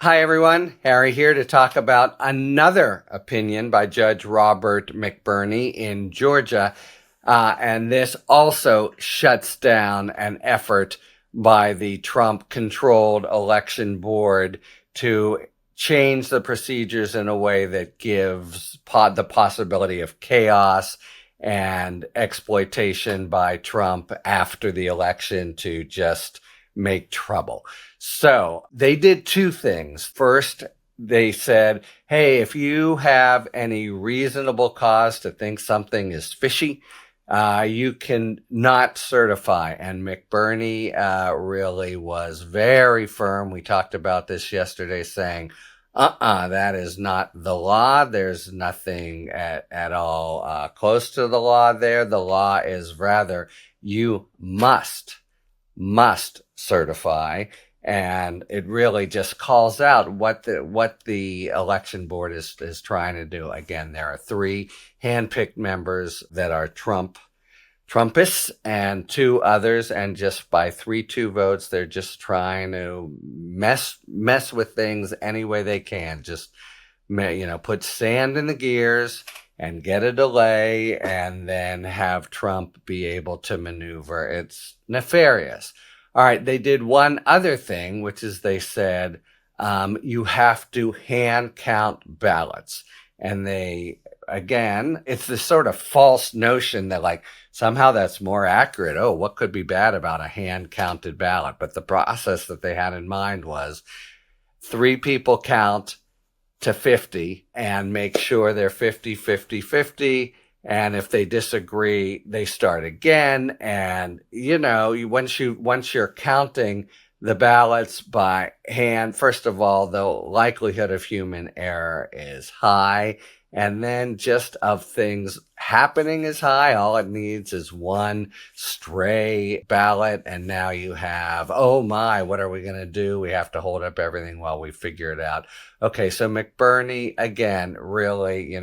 Hi, everyone. Harry here to talk about another opinion by Judge Robert McBurney in Georgia. And this also shuts down an effort by the Trump-controlled election board to change the procedures in a way that gives the possibility of chaos and exploitation by Trump after the election to just make trouble. So they did two things. First, they said, hey, if you have any reasonable cause to think something is fishy, you can not certify. And McBurney really was very firm. We talked about this yesterday, saying, that is not the law. There's nothing at all close to the law there. The law is rather, you must certify, and it really just calls out what the election board is trying to do. Again, there are three handpicked members that are Trumpists and two others, and just by 3-2 votes, they're just trying to mess with things any way they can. Just put sand in the gears and get a delay, and then have Trump be able to maneuver. It's nefarious. All right, they did one other thing, which is they said you have to hand count ballots. And it's this sort of false notion that somehow that's more accurate. Oh, what could be bad about a hand counted ballot? But the process that they had in mind was 3 people count to 50 and make sure they're 50. And if they disagree, they start again. And, once you're counting the ballots by hand, first of all, the likelihood of human error is high. And then just of things happening is high. All it needs is one stray ballot. And now you have, oh my, what are we going to do? We have to hold up everything while we figure it out. Okay, so McBurney, again, really,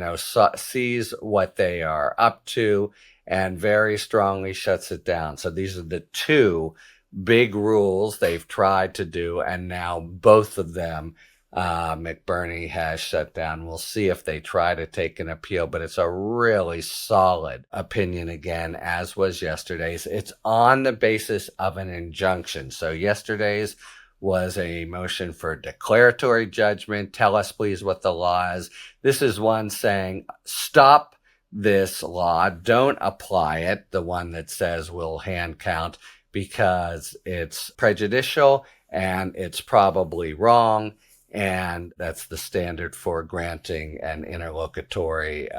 sees what they are up to and very strongly shuts it down. So these are the two big rules they've tried to do. And now both of them McBurney has shut down. We'll see if they try to take an appeal, but it's a really solid opinion again, as was yesterday's. It's on the basis of an injunction. So yesterday's was a motion for declaratory judgment. Tell us, please, what the law is. This is one saying, stop this law. Don't apply it, the one that says we'll hand count, because it's prejudicial and it's probably wrong. And that's the standard for granting an interlocutory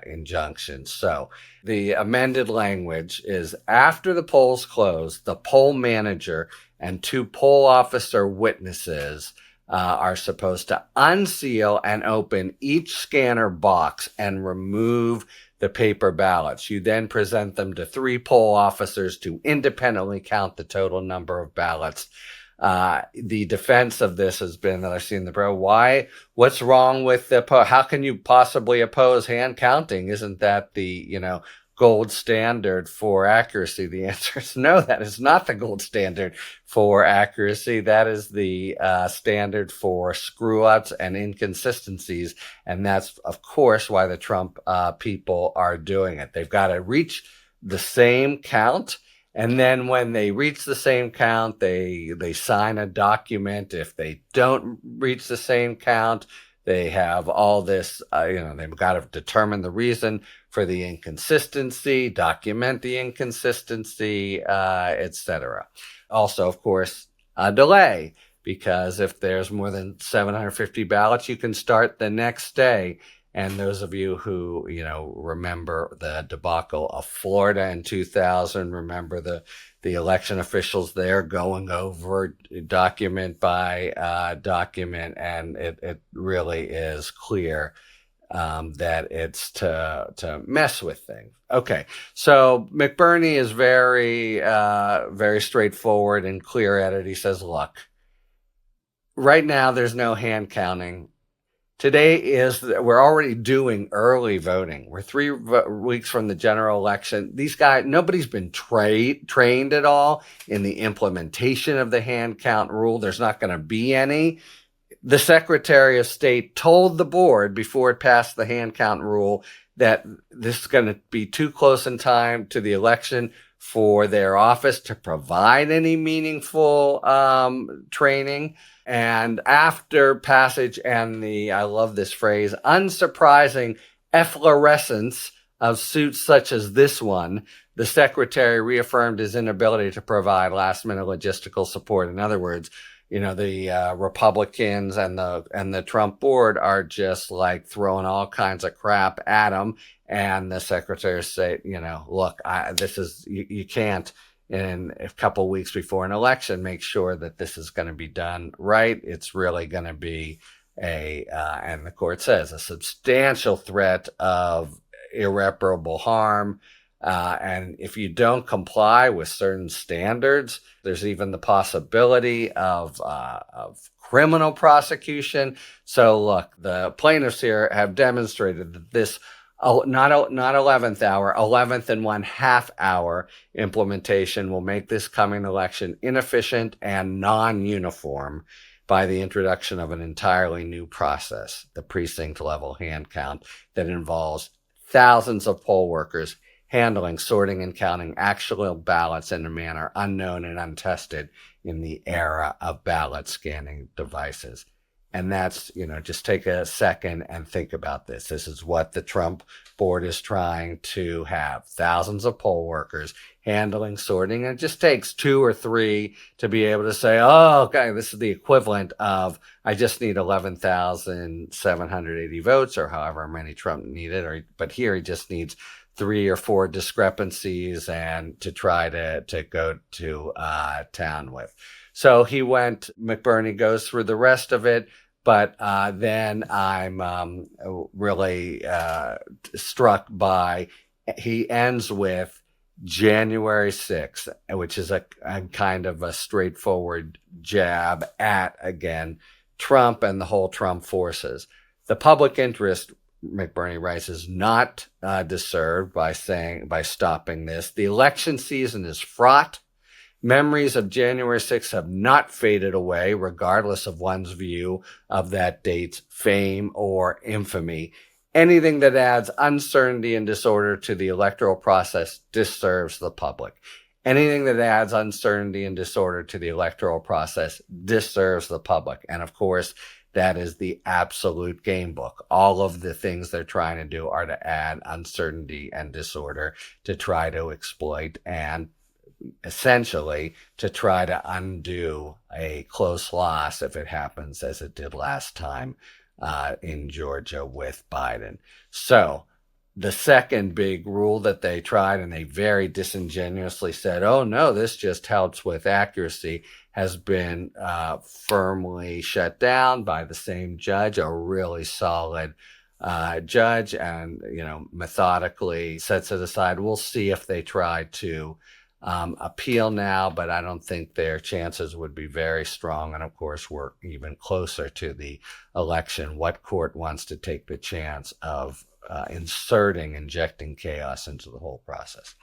injunction. So the amended language is, after the polls close, the poll manager and 2 poll officer witnesses are supposed to unseal and open each scanner box and remove the paper ballots. You then present them to 3 poll officers to independently count the total number of ballots. The defense of this has been that I've seen what's wrong with how can you possibly oppose hand counting? Isn't that the, gold standard for accuracy? The answer is no, that is not the gold standard for accuracy. That is the standard for screw-ups and inconsistencies. And that's, of course, why the Trump people are doing it. They've got to reach the same count. And then when they reach the same count, they sign a document. If they don't reach the same count, they have all this, they've got to determine the reason for the inconsistency, document the inconsistency, etc. Also, of course, a delay, because if there's more than 750 ballots, you can start the next day. And those of you who, remember the debacle of Florida in 2000, remember the election officials there going over document by document. And it really is clear that it's to mess with things. Okay, so McBurney is very, very straightforward and clear at it. He says, look, right now there's no hand counting. Today we're already doing early voting. We're 3 weeks from the general election. These guys, nobody's been trained at all in the implementation of the hand count rule. There's not going to be any. the Secretary of State told the board before it passed the hand count rule that this is going to be too close in time to the election for their office to provide any meaningful training. And after passage and I love this phrase, unsurprising efflorescence of suits such as this one, the Secretary reaffirmed his inability to provide last-minute logistical support. In other words, the Republicans and the Trump board are just like throwing all kinds of crap at him. And the Secretary of State, look, you can't in a couple of weeks before an election make sure that this is going to be done right. It's really going to be and the court says, a substantial threat of irreparable harm. And if you don't comply with certain standards, there's even the possibility of criminal prosecution. So look, the plaintiffs here have demonstrated that this not 11th hour, 11th and 1/2 hour implementation will make this coming election inefficient and non-uniform by the introduction of an entirely new process, the precinct level hand count, that involves thousands of poll workers handling, sorting, and counting actual ballots in a manner unknown and untested in the era of ballot scanning devices. And that's, just take a second and think about this. This is what the Trump board is trying to have. Thousands of poll workers handling, sorting, and it just takes 2 or 3 to be able to say, oh, okay, this is the equivalent of, I just need 11,780 votes, or however many Trump needed, but here he just needs 3 or 4 discrepancies and to try to go to town with. So McBurney goes through the rest of it, but then I'm really struck by, he ends with January 6th, which is a kind of a straightforward jab at, again, Trump and the whole Trump forces. The public interest, McBurney writes, is not disturbed by stopping this. The election season is fraught. Memories of January 6th have not faded away, regardless of one's view of that date's fame or infamy. Anything that adds uncertainty and disorder to the electoral process disturbs the public. Anything that adds uncertainty and disorder to the electoral process disturbs the public. And of course, that is the absolute game book. All of the things they're trying to do are to add uncertainty and disorder to try to exploit and essentially to try to undo a close loss if it happens as it did last time in Georgia with Biden. So the second big rule that they tried, and they very disingenuously said, oh no, this just helps with accuracy, has been firmly shut down by the same judge, a really solid judge, and methodically sets it aside. We'll see if they try to appeal now, but I don't think their chances would be very strong. And of course, we're even closer to the election. What court wants to take the chance of injecting chaos into the whole process?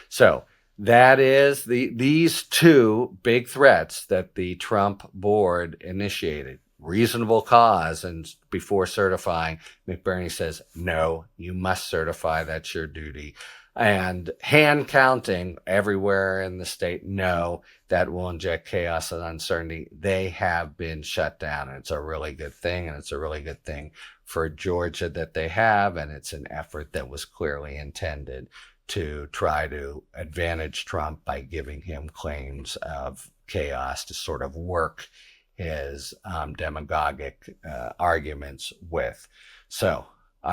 So that is these 2 big threats that the Trump board initiated. Reasonable cause, and before certifying, McBurney says, no, you must certify, that's your duty. And hand counting everywhere in the state, no, that will inject chaos and uncertainty. They have been shut down. And it's a really good thing. And it's a really good thing for Georgia that they have. And it's an effort that was clearly intended to try to advantage Trump by giving him claims of chaos to sort of work his demagogic arguments with. So,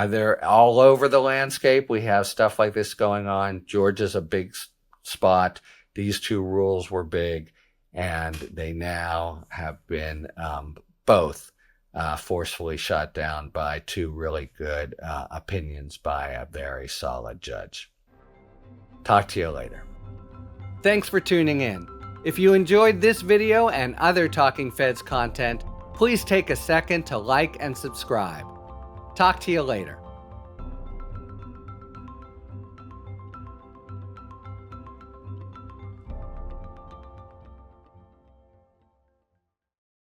they're all over the landscape. We have stuff like this going on. Georgia's a big spot. These 2 rules were big, and they now have been both forcefully shot down by 2 really good opinions by a very solid judge. Talk to you later. Thanks for tuning in. If you enjoyed this video and other Talking Feds content, please take a second to like and subscribe. Talk to you later.